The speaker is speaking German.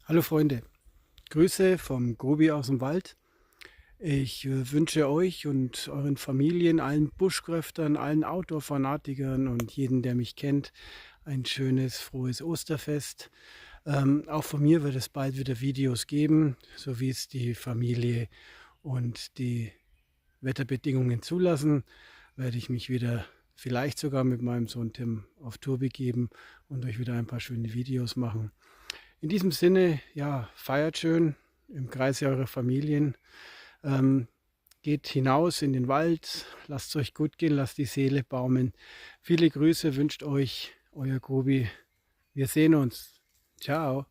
Hallo Freunde, Grüße vom Grobi aus dem Wald. Ich wünsche euch und euren Familien, allen Buschkräftern, allen Outdoor-Fanatikern und jeden, der mich kennt, ein schönes, frohes Osterfest. Auch von mir wird es bald wieder Videos geben, so wie es die Familie und die Wetterbedingungen zulassen, werde ich mich wieder vielleicht sogar mit meinem Sohn Tim auf Tour begeben und euch wieder ein paar schöne Videos machen. In diesem Sinne, ja, feiert schön im Kreise eurer Familien. Ähm, Geht hinaus in den Wald, lasst es euch gut gehen, lasst die Seele baumeln. Viele Grüße wünscht euch euer Grobi. Wir sehen uns. Ciao.